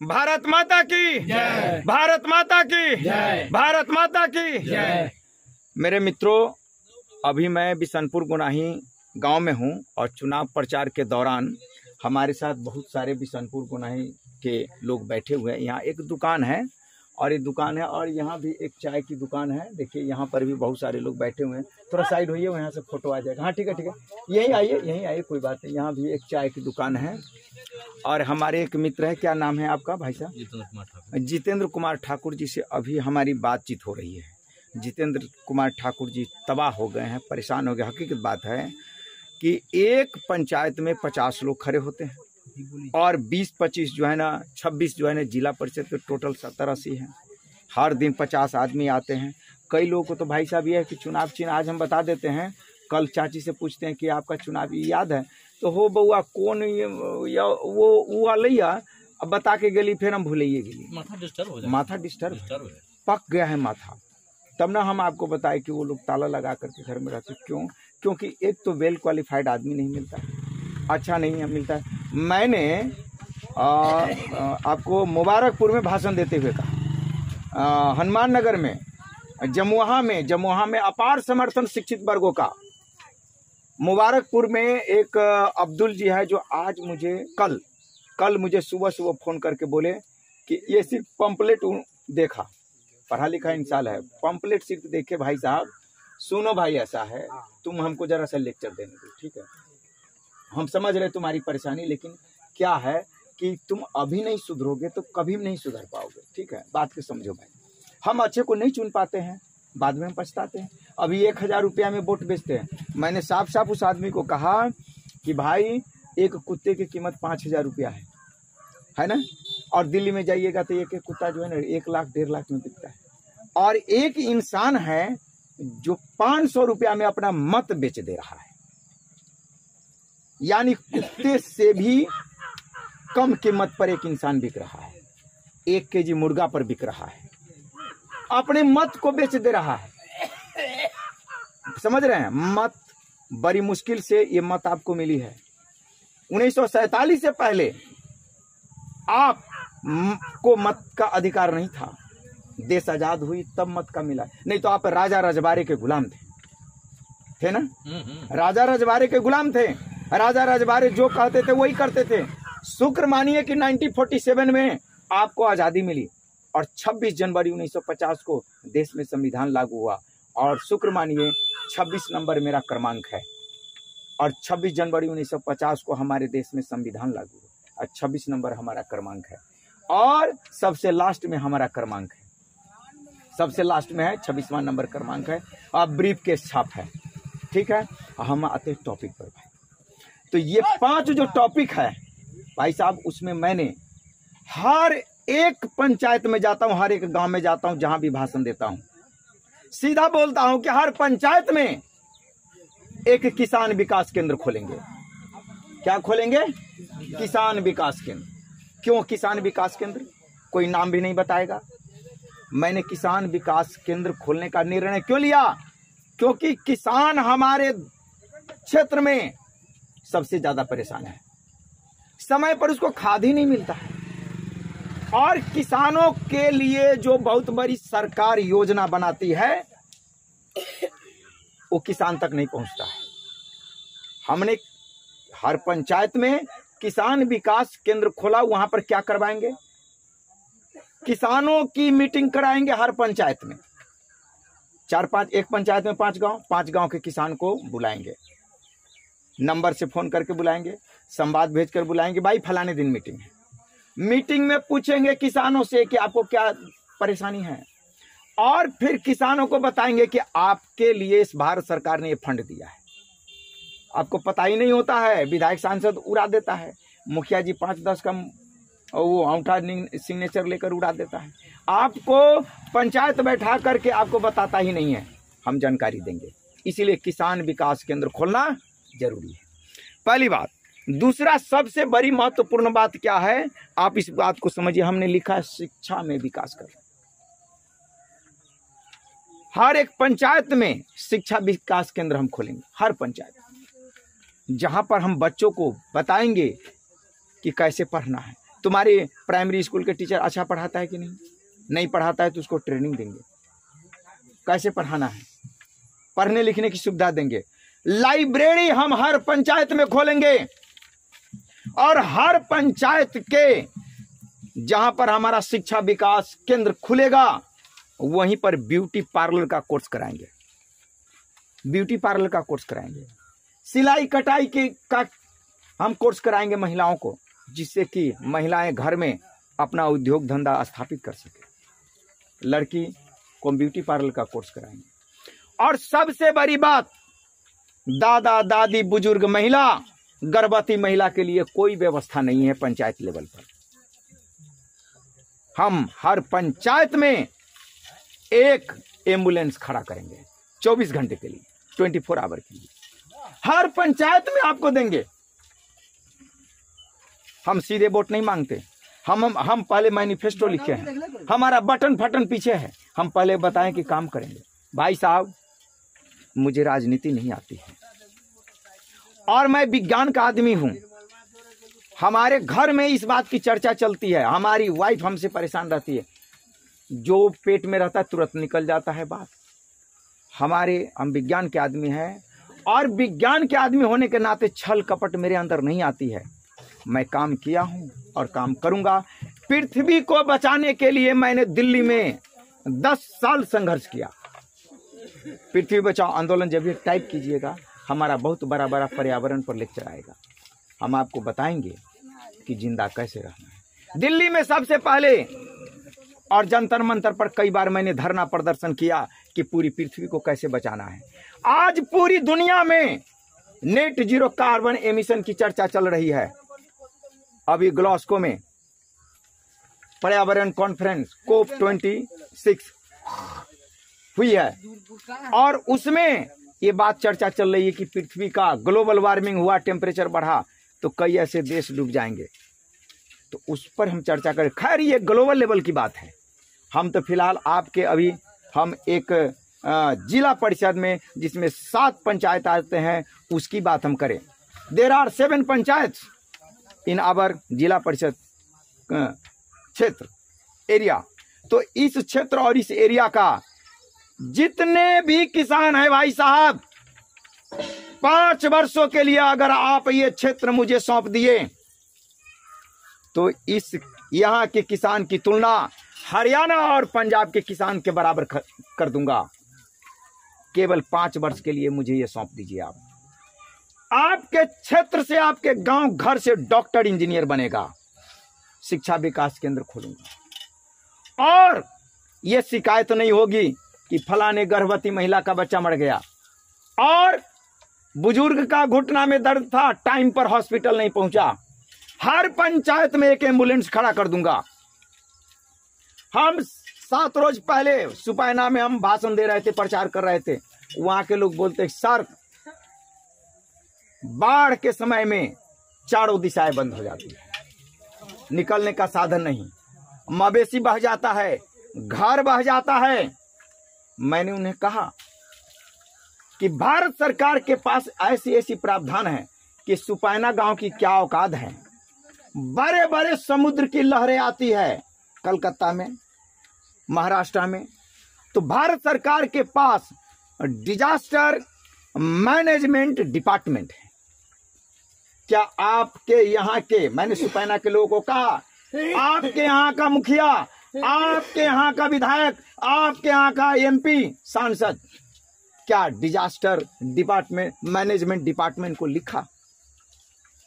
भारत माता की जय, भारत माता की जय, भारत माता की जय। मेरे मित्रों, अभी मैं बिशनपुर गुनाही गांव में हूं और चुनाव प्रचार के दौरान हमारे साथ बहुत सारे बिशनपुर गुनाही के लोग बैठे हुए हैं। यहाँ एक दुकान है और ये दुकान है और यहाँ भी एक चाय की दुकान है। देखिए यहाँ पर भी बहुत सारे लोग बैठे हुए हैं। थोड़ा साइड होइए, यहाँ से फोटो आ जाएगा। हाँ ठीक है ठीक है, यहीं आइए कोई बात नहीं। यहाँ भी एक चाय की दुकान है और हमारे एक मित्र है। क्या नाम है आपका भाई साहब? जितेंद्र कुमार ठाकुर जी से अभी हमारी बातचीत हो रही है। जितेंद्र कुमार ठाकुर जी तबाह हो गए हैं, परेशान हो गए। हकीकत बात है कि एक पंचायत में 50 लोग खड़े होते हैं और 20-25 जो है ना, 26 जो है ना जिला परिषद पे टोटल 70-80 हैं। हर दिन 50 आदमी आते हैं। कई लोगों को तो भाई साहब ये है कि चुनाव चिन्ह आज हम बता देते हैं, कल चाची से पूछते हैं कि आपका चुनाव याद है तो हो बउआ कौन या वो अलैया अब बता के गली, फिर हम भूलिए गेली। माथा डिस्टर्ब पक गया है माथा। तब ना हम आपको बताए कि वो लोग ताला लगा करके घर में रहते। क्यों? क्योंकि एक तो वेल क्वालिफाइड आदमी नहीं मिलता है, अच्छा नहीं मिलता है। मैंने आपको मुबारकपुर में भाषण देते हुए कहा, हनुमान नगर में, जमुआ में अपार समर्थन शिक्षित वर्गों का। मुबारकपुर में एक अब्दुल जी है जो आज मुझे कल मुझे सुबह फ़ोन करके बोले कि ये सिर्फ पंपलेट देखा, पढ़ा लिखा इंसान है, पंपलेट सिर्फ देखे भाई साहब, सुनो भाई ऐसा है, तुम हमको जरा सा लेक्चर देने दो, ठीक है? हम समझ रहे तुम्हारी परेशानी, लेकिन क्या है कि तुम अभी नहीं सुधरोगे तो कभी नहीं सुधर पाओगे, ठीक है? बात को समझो भाई। हम अच्छे को नहीं चुन पाते हैं, बाद में हम पछताते हैं। अभी 1000 रुपया में वोट बेचते हैं। मैंने साफ उस आदमी को कहा कि भाई एक कुत्ते की कीमत 5000 रुपया है ना? और दिल्ली में जाइएगा तो एक कुत्ता जो है ना 1 लाख 1.5 लाख में बिकता है। और एक इंसान है जो 500 रुपया में अपना मत बेच दे रहा है, यानी कुत्ते से भी कम कीमत पर एक इंसान बिक रहा है। 1 केजी मुर्गा पर बिक रहा है, अपने मत को बेच दे रहा है। समझ रहे हैं? मत बड़ी मुश्किल से ये मत आपको मिली है। 1947 से पहले आपको मत का अधिकार नहीं था। देश आजाद हुई तब मत का मिला, नहीं तो आप राजा रजवाड़े के गुलाम थे ना? राजा रजवाड़े के गुलाम थे। राजा रजवाड़े जो कहते थे वही करते थे। शुक्र मानिए कि 1947 में आपको आजादी मिली और 26 जनवरी 1950 को देश में संविधान लागू हुआ। और शुक्र मानिए 26 नंबर मेरा क्रमांक है और 26 जनवरी 1950 को हमारे देश में संविधान लागू हुआ और 26 नंबर हमारा क्रमांक है। और सबसे लास्ट में हमारा क्रमांक है, सबसे लास्ट में है 26वां नंबर क्रमांक है और ब्रीफ के छाप है, ठीक है? हम आते हैं टॉपिक पर भाई। तो ये 5 जो टॉपिक है भाई साहब, उसमें मैंने हर एक पंचायत में जाता हूं, हर एक गांव में जाता हूं, जहां भी भाषण देता हूं, सीधा बोलता हूं कि हर पंचायत में एक किसान विकास केंद्र खोलेंगे। क्या खोलेंगे? किसान विकास केंद्र। क्यों किसान विकास केंद्र? कोई नाम भी नहीं बताएगा। मैंने किसान विकास केंद्र खोलने का निर्णय क्यों लिया? क्योंकि किसान हमारे क्षेत्र में सबसे ज्यादा परेशान है। समय पर उसको खाद ही नहीं मिलता है और किसानों के लिए जो बहुत बड़ी सरकार योजना बनाती है वो किसान तक नहीं पहुंचता है। हमने हर पंचायत में किसान विकास केंद्र खोला। वहां पर क्या करवाएंगे? किसानों की मीटिंग कराएंगे हर पंचायत में। 4-5, एक पंचायत में 5 गांव के किसान को बुलाएंगे, नंबर से फोन करके बुलाएंगे, संवाद भेजकर बुलाएंगे, भाई फलाने दिन मीटिंग है। मीटिंग में पूछेंगे किसानों से कि आपको क्या परेशानी है और फिर किसानों को बताएंगे कि आपके लिए इस भारत सरकार ने ये फंड दिया है। आपको पता ही नहीं होता है, विधायक सांसद उड़ा देता है, मुखिया जी 5-10 का वो अंगूठा सिग्नेचर लेकर उड़ा देता है। आपको पंचायत बैठा करके आपको बताता ही नहीं है। हम जानकारी देंगे, इसीलिए किसान विकास केंद्र खोलना जरूरी है, पहली बात। दूसरा सबसे बड़ी महत्वपूर्ण बात क्या है, आप इस बात को समझिए। हमने लिखा है शिक्षा में विकास कर। हर एक पंचायत में शिक्षा विकास केंद्र हम खोलेंगे, हर पंचायत, जहां पर हम बच्चों को बताएंगे कि कैसे पढ़ना है। तुम्हारे प्राइमरी स्कूल के टीचर अच्छा पढ़ाता है कि नहीं? नहीं पढ़ाता है तो उसको ट्रेनिंग देंगे, कैसे पढ़ाना है, पढ़ने लिखने की सुविधा देंगे। लाइब्रेरी हम हर पंचायत में खोलेंगे और हर पंचायत के जहां पर हमारा शिक्षा विकास केंद्र खुलेगा वहीं पर ब्यूटी पार्लर का कोर्स कराएंगे, ब्यूटी पार्लर का कोर्स कराएंगे, सिलाई कटाई के का हम कोर्स कराएंगे महिलाओं को, जिससे कि महिलाएं घर में अपना उद्योग धंधा स्थापित कर सके। लड़की को ब्यूटी पार्लर का कोर्स कराएंगे। और सबसे बड़ी बात, दादा दादी बुजुर्ग महिला, गर्भवती महिला के लिए कोई व्यवस्था नहीं है पंचायत लेवल पर। हम हर पंचायत में एक एम्बुलेंस खड़ा करेंगे 24 घंटे के लिए, 24 आवर के लिए, हर पंचायत में आपको देंगे। हम सीधे वोट नहीं मांगते, हम पहले मैनिफेस्टो लिखे हैं, हमारा बटन फटन पीछे है, हम पहले बताएं कि काम करेंगे। भाई साहब, मुझे राजनीति नहीं आती है और मैं विज्ञान का आदमी हूं। हमारे घर में इस बात की चर्चा चलती है, हमारी वाइफ हमसे परेशान रहती है, जो पेट में रहता है तुरंत निकल जाता है बात। हम विज्ञान के आदमी हैं और विज्ञान के आदमी होने के नाते छल कपट मेरे अंदर नहीं आती है। मैं काम किया हूं और काम करूंगा। पृथ्वी को बचाने के लिए मैंने दिल्ली में 10 साल संघर्ष किया। पृथ्वी बचाओ आंदोलन जब भी टाइप कीजिएगा, हमारा बहुत बड़ा बड़ा पर्यावरण पर लेक्चर आएगा। हम आपको बताएंगे कि जिंदा कैसे रहना है। दिल्ली में सबसे पहले और जंतर मंतर पर कई बार मैंने धरना प्रदर्शन किया कि पूरी पृथ्वी को कैसे बचाना है। आज पूरी दुनिया में नेट जीरो कार्बन एमिशन की चर्चा चल रही है। अभी ग्लासगो में पर्यावरण कॉन्फ्रेंस COP26 हुई है और उसमें ये बात चर्चा चल रही है कि पृथ्वी का ग्लोबल वार्मिंग हुआ, टेम्परेचर बढ़ा तो कई ऐसे देश डूब जाएंगे। तो उस पर हम चर्चा करें। खैर, ये ग्लोबल लेवल की बात है। हम तो फिलहाल आपके अभी हम एक जिला परिषद में जिसमें 7 पंचायत आते हैं उसकी बात हम करें। There are 7 panchayat in our जिला परिषद क्षेत्र एरिया। तो इस क्षेत्र और इस एरिया का जितने भी किसान हैं भाई साहब, 5 वर्षों के लिए अगर आप ये क्षेत्र मुझे सौंप दिए तो इस यहाँ के किसान की तुलना हरियाणा और पंजाब के किसान के बराबर कर दूंगा। केवल 5 वर्ष के लिए मुझे ये सौंप दीजिए। आपके क्षेत्र से, आपके गांव घर से डॉक्टर इंजीनियर बनेगा। शिक्षा विकास केंद्र खोलूंगा और ये शिकायत नहीं होगी कि फलाने गर्भवती महिला का बच्चा मर गया और बुजुर्ग का घुटना में दर्द था, टाइम पर हॉस्पिटल नहीं पहुंचा। हर पंचायत में एक एम्बुलेंस खड़ा कर दूंगा। हम 7 रोज पहले सुपैना में हम भाषण दे रहे थे, प्रचार कर रहे थे। वहां के लोग बोलते, सर बाढ़ के समय में चारों दिशाएं बंद हो जाती है, निकलने का साधन नहीं, मवेशी बह जाता है, घर बह जाता है। मैंने उन्हें कहा कि भारत सरकार के पास ऐसी प्रावधान है कि सुपैना गांव की क्या औकात है। बड़े बड़े समुद्र की लहरें आती है कलकत्ता में, महाराष्ट्र में, तो भारत सरकार के पास डिजास्टर मैनेजमेंट डिपार्टमेंट है। क्या आपके यहाँ के, मैंने सुपैना के लोगों को कहा, आपके यहाँ का मुखिया, आपके यहाँ का विधायक, आपके यहाँ का MP सांसद क्या डिजास्टर डिपार्टमेंट मैनेजमेंट डिपार्टमेंट को लिखा?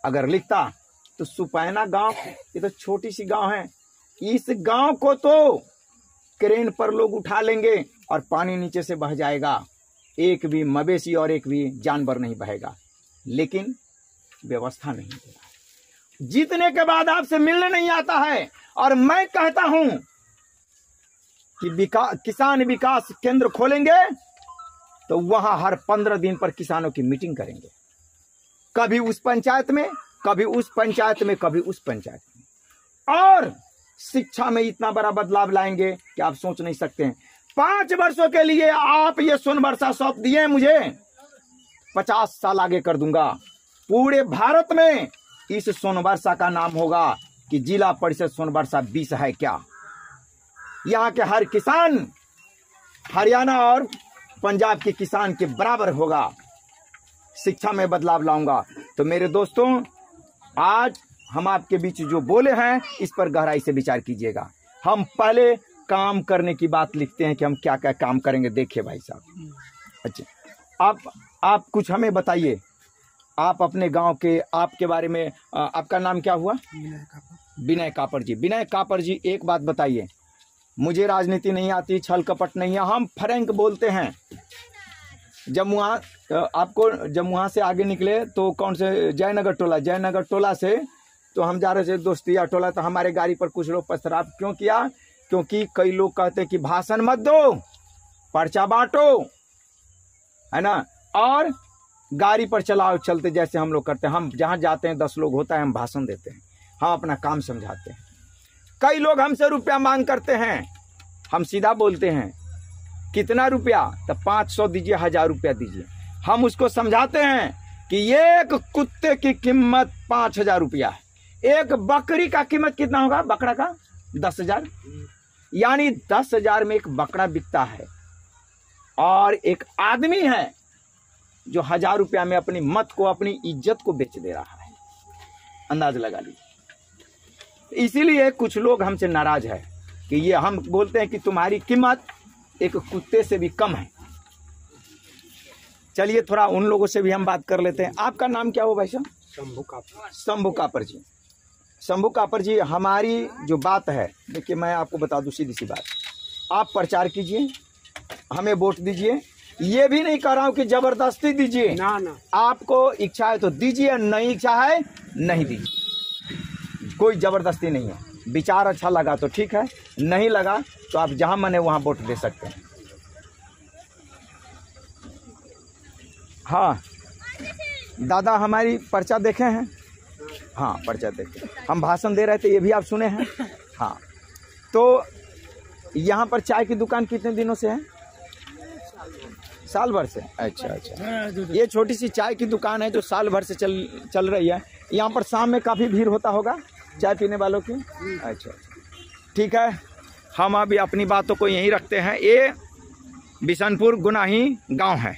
अगर लिखता तो सुपैना गांव, ये तो छोटी सी गांव है, इस गांव को तो क्रेन पर लोग उठा लेंगे और पानी नीचे से बह जाएगा, एक भी मवेशी और एक भी जानवर नहीं बहेगा। लेकिन व्यवस्था नहीं है। जीतने के बाद आपसे मिलने नहीं आता है। और मैं कहता हूं कि किसान विकास केंद्र खोलेंगे तो वहां हर 15 दिन पर किसानों की मीटिंग करेंगे, कभी उस पंचायत में, कभी उस पंचायत में, कभी उस पंचायत में। और शिक्षा में इतना बड़ा बदलाव लाएंगे कि आप सोच नहीं सकते हैं। 5 वर्षों के लिए आप ये सोनबरसा सौंप दिए मुझे, 50 साल आगे कर दूंगा। पूरे भारत में इस सोनबरसा का नाम होगा कि जिला परिषद सोनबरसा 20 है क्या। यहाँ के हर किसान हरियाणा और पंजाब के किसान के बराबर होगा। शिक्षा में बदलाव लाऊंगा। तो मेरे दोस्तों, आज हम आपके बीच जो बोले हैं इस पर गहराई से विचार कीजिएगा। हम पहले काम करने की बात लिखते हैं कि हम क्या क्या काम करेंगे। देखिए भाई साहब, अच्छा आप कुछ हमें बताइए। आप अपने गांव के, आपके बारे में, आपका नाम क्या हुआ? विनय कापर जी। विनय कापर जी, एक बात बताइए। मुझे राजनीति नहीं आती, छल कपट नहीं है, हम फ्रैंक बोलते हैं। जब वहाँ से आगे निकले तो कौन से जयनगर टोला से तो हम जा रहे थे दोस्तिया टोला, तो हमारे गाड़ी पर कुछ लोग पथराव क्यों किया? क्योंकि कई लोग कहते कि भाषण मत दो, पर्चा बांटो, है ना, और गाड़ी पर चलाओ चलते जैसे हम लोग करते हैं। हम जहाँ जाते हैं 10 लोग होता है, हम भाषण देते हैं, हम अपना काम समझाते हैं। कई लोग हमसे रुपया मांग करते हैं, हम सीधा बोलते हैं कितना रुपया? तो 500 दीजिए, 1000 रुपया दीजिए। हम उसको समझाते हैं कि एक कुत्ते की कीमत 5000 रुपया है, एक बकरी का कीमत कितना होगा? बकरा का 10,000, यानी 10,000 में एक बकरा बिकता है। और एक आदमी है जो 1000 रुपया में अपनी मत को, अपनी इज्जत को बेच दे रहा है। अंदाज लगा लीजिए। इसीलिए कुछ लोग हमसे नाराज है कि ये हम बोलते हैं कि तुम्हारी कीमत एक कुत्ते से भी कम है। चलिए थोड़ा उन लोगों से भी हम बात कर लेते हैं। आपका नाम क्या हो भाई साहब? शंभू कापर। शंभू कापर जी। शंभू कापर जी, हमारी जो बात है, देखिए मैं आपको बता दूं सीधी सी बात, आप प्रचार कीजिए, हमें वोट दीजिए। ये भी नहीं कह रहा हूं कि जबरदस्ती दीजिए, ना। आपको इच्छा है तो दीजिए, नहीं इच्छा है नहीं दीजिए, कोई जबरदस्ती नहीं है। विचार अच्छा लगा तो ठीक है, नहीं लगा तो आप जहां मन है वहां वोट दे सकते हैं। हाँ दादा, हमारी पर्चा देखे हैं? हाँ पर्चा देखे, हम भाषण दे रहे थे, ये भी आप सुने हैं। हाँ, तो यहाँ पर चाय की दुकान कितने दिनों से है? साल भर से। अच्छा, ये छोटी सी चाय की दुकान है जो साल भर से चल रही है। यहाँ पर शाम में काफ़ी भीड़ होता होगा चाय पीने वालों की? अच्छा, ठीक है, हम अभी अपनी बातों को यहीं रखते हैं। ये बिशनपुर गुनाही गांव है।